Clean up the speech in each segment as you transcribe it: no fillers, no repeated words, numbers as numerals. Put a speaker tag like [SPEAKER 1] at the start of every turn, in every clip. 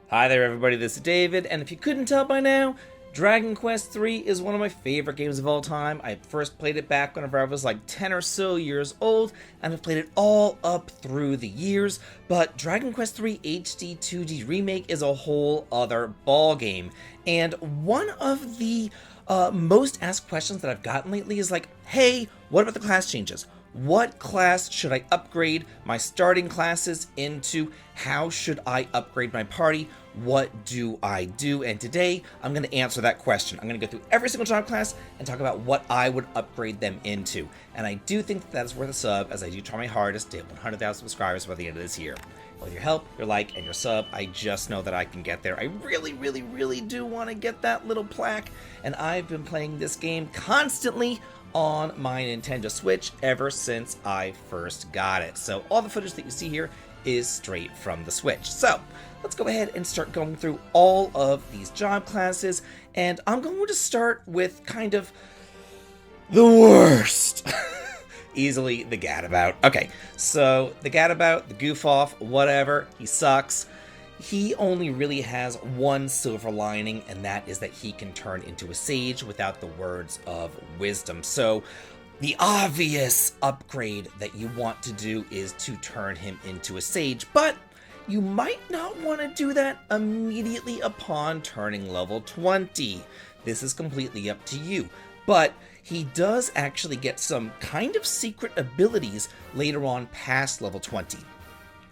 [SPEAKER 1] Hi there everybody, this is David, and if you couldn't tell by now, Dragon Quest III is one of my favorite games of all time. I first played it back whenever I was like 10 or so years old, and I've played it all up through the years, but Dragon Quest III HD2D Remake is a whole other ballgame. And one of the most asked questions that I've gotten lately is like, hey, what about the class changes? What class should I upgrade my starting classes into? How should I upgrade my party? What do I do? And today, I'm going to answer that question. I'm going to go through every single job class and talk about what I would upgrade them into. And I do think that is worth a sub, as I do try my hardest to hit 100,000 subscribers by the end of this year. With your help, your like, and your sub, I just know that I can get there. I really do want to get that little plaque, and I've been playing this game constantly on my Nintendo Switch ever since I first got it. So all the footage that you see here is straight from the Switch. So let's go ahead and start going through all of these job classes, and I'm going to start with kind of the worst. Easily the Gadabout. Okay, so the Gadabout, the goof off, whatever, he sucks. He only really has one silver lining, and that is that he can turn into a sage without the words of wisdom. So the obvious upgrade that you want to do is to turn him into a sage, but you might not want to do that immediately upon turning level 20. This is completely up to you, but he does actually get some kind of secret abilities later on past level 20.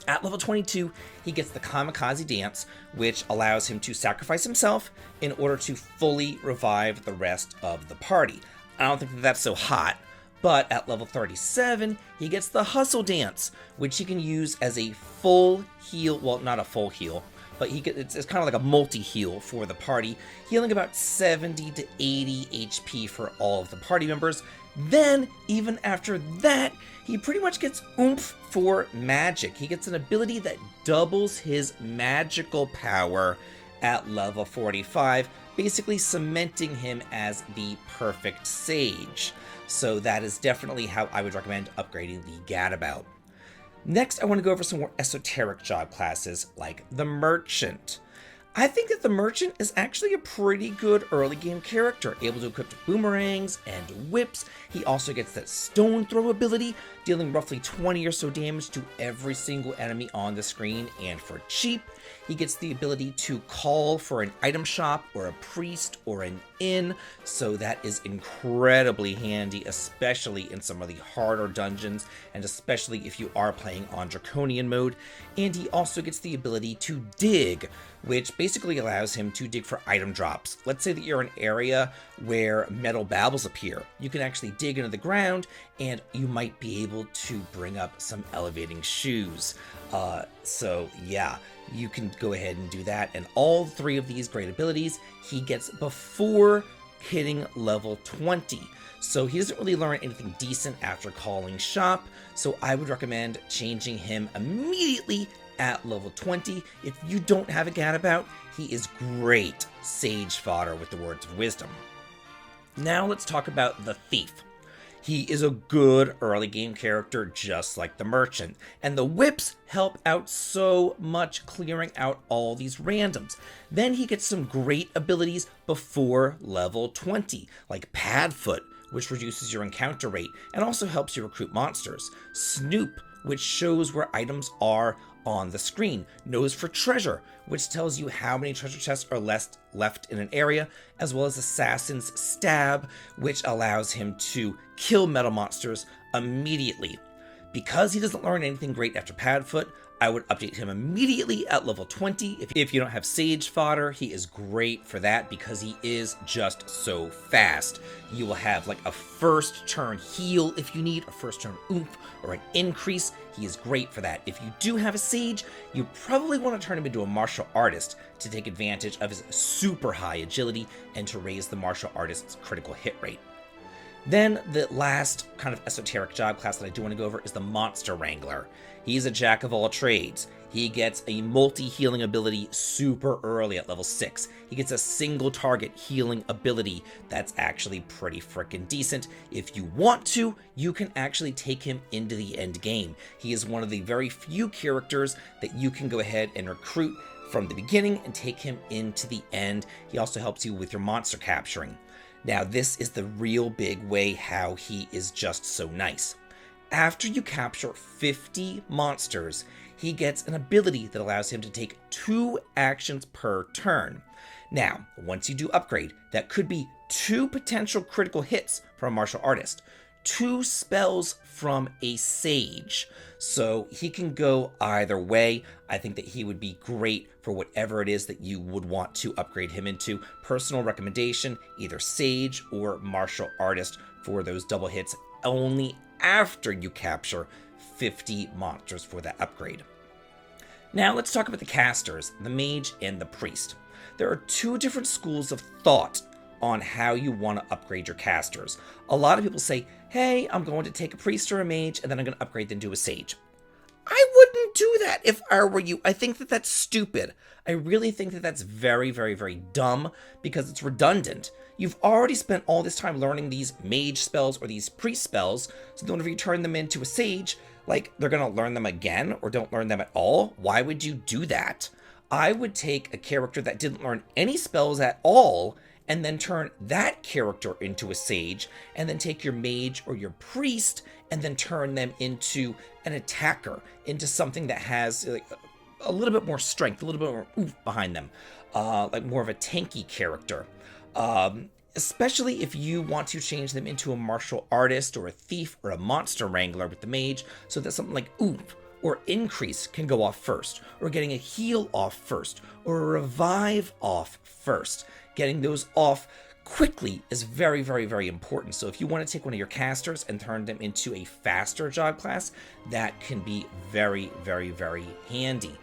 [SPEAKER 1] At level 22, he gets the Kamikaze Dance, which allows him to sacrifice himself in order to fully revive the rest of the party. I don't think that that's so hot, but at level 37, he gets the Hustle Dance, which he can use as a full heal, well, not a full heal, but it's kind of like a multi-heal for the party, healing about 70 to 80 HP for all of the party members. Then, even after that, he pretty much gets oomph for magic. He gets an ability that doubles his magical power at level 45, basically cementing him as the perfect sage. So that is definitely how I would recommend upgrading the Gadabout. Next, I want to go over some more esoteric job classes, like the Merchant. I think that the Merchant is actually a pretty good early game character, able to equip boomerangs and whips. He also gets that stone throw ability, dealing roughly 20 or so damage to every single enemy on the screen, and for cheap, he gets the ability to call for an item shop or a priest or an inn, so that is incredibly handy, especially in some of the harder dungeons, and especially if you are playing on Draconian mode. And he also gets the ability to dig, which basically allows him to dig for item drops. Let's say that you're in an area where metal baubles appear. You can actually dig into the ground, and you might be able to bring up some elevating shoes. So yeah, you can go ahead and do that. And all three of these great abilities he gets before hitting level 20. So he doesn't really learn anything decent after calling shop, so I would recommend changing him immediately at level 20. If you don't have a Gadabout, he is great sage fodder with the words of wisdom. Now let's talk about the Thief. He is a good early game character just like the Merchant, and the whips help out so much clearing out all these randoms. Then he gets some great abilities before level 20, like Padfoot, which reduces your encounter rate and also helps you recruit monsters. Snoop, which shows where items are on the screen. Nose for Treasure, which tells you how many treasure chests are left in an area, as well as Assassin's Stab, which allows him to kill metal monsters immediately. Because he doesn't learn anything great after Padfoot, I would update him immediately at level 20. If you don't have Sage fodder, he is great for that because he is just so fast. You will have like a first turn heal if you need, a first turn oomph, or an increase. He is great for that. If you do have a Sage, you probably want to turn him into a martial artist to take advantage of his super high agility and to raise the martial artist's critical hit rate. Then the last kind of esoteric job class that I do want to go over is the Monster Wrangler. He's a jack of all trades. He gets a multi-healing ability super early at level 6. He gets a single target healing ability that's actually pretty freaking decent. If you want to, you can actually take him into the end game. He is one of the very few characters that you can go ahead and recruit from the beginning and take him into the end. He also helps you with your monster capturing. Now, this is the real big way how he is just so nice. After you capture 50 monsters, he gets an ability that allows him to take 2 actions per turn. Now, once you do upgrade, that could be 2 potential critical hits from a martial artist, 2 spells from a sage. So he can go either way. I think that he would be great for whatever it is that you would want to upgrade him into. Personal recommendation, either sage or martial artist for those double hits, only after you capture 50 monsters for that upgrade. Now let's talk about the casters, the mage and the priest. There are 2 different schools of thought on how you want to upgrade your casters. A lot of people say, hey, I'm going to take a priest or a mage and then I'm going to upgrade them to a sage. I wouldn't do that if I were you. I think that that's stupid. I really think that that's very, very, very dumb because it's redundant. You've already spent all this time learning these mage spells or these priest spells, so whenever you turn them into a sage, like they're going to learn them again or don't learn them at all. Why would you do that? I would take a character that didn't learn any spells at all and then turn that character into a sage, and then take your mage or your priest and then turn them into an attacker, into something that has like a little bit more strength, a little bit more oomph behind them, like more of a tanky character. Especially if you want to change them into a martial artist or a thief or a monster wrangler with the mage, so that something like oomph or increase can go off first, or getting a heal off first, or a revive off first. Getting those off quickly is very, very, very important. So if you want to take one of your casters and turn them into a faster job class, that can be very, very, very handy.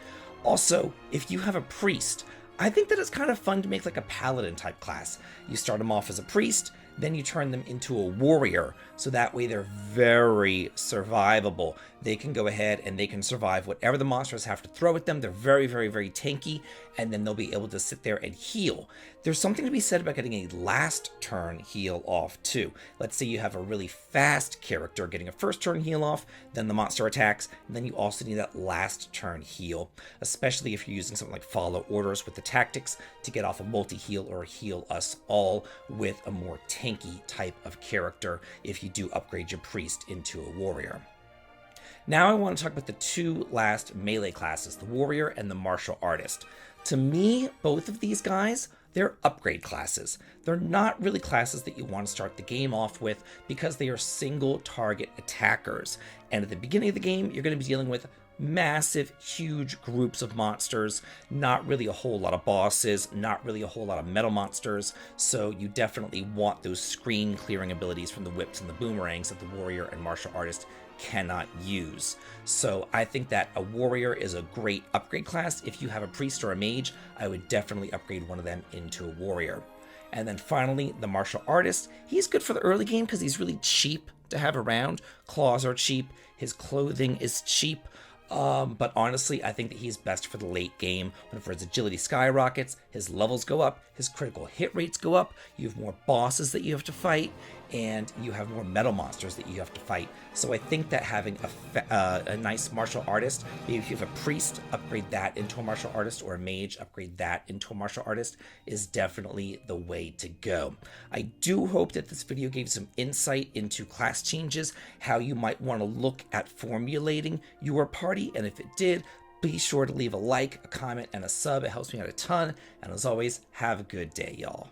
[SPEAKER 1] Also, if you have a priest, I think that it's kind of fun to make like a paladin type class. You start them off as a priest, then you turn them into a warrior, so that way they're very survivable. They can go ahead and they can survive whatever the monsters have to throw at them. They're very, very, very tanky, and then they'll be able to sit there and heal. There's something to be said about getting a last turn heal off too. Let's say you have a really fast character getting a first turn heal off, then the monster attacks, and then you also need that last turn heal, especially if you're using something like follow orders with the tactics to get off a multi-heal or heal us all with a more tanky type of character if you do upgrade your priest into a warrior. Now I want to talk about the 2 last melee classes, the warrior and the martial artist. To me, both of these guys, they're upgrade classes. They're not really classes that you want to start the game off with because they are single target attackers. And at the beginning of the game, you're going to be dealing with massive, huge groups of monsters, not really a whole lot of bosses, not really a whole lot of metal monsters, so you definitely want those screen clearing abilities from the whips and the boomerangs that the warrior and martial artist cannot use. So I think that a warrior is a great upgrade class. If you have a priest or a mage, I would definitely upgrade one of them into a warrior. And then finally, the martial artist. He's good for the early game because he's really cheap to have around. Claws are cheap, his clothing is cheap. But honestly, I think that he's best for the late game. Whenever his agility skyrockets, his levels go up, his critical hit rates go up, you have more bosses that you have to fight, and you have more metal monsters that you have to fight. So I think that having a nice martial artist, maybe if you have a priest, upgrade that into a martial artist, or a mage, upgrade that into a martial artist, is definitely the way to go. I do hope that this video gave some insight into class changes, how you might want to look at formulating your party, and if it did, be sure to leave a like, a comment, and a sub. It helps me out a ton, and as always, have a good day, y'all.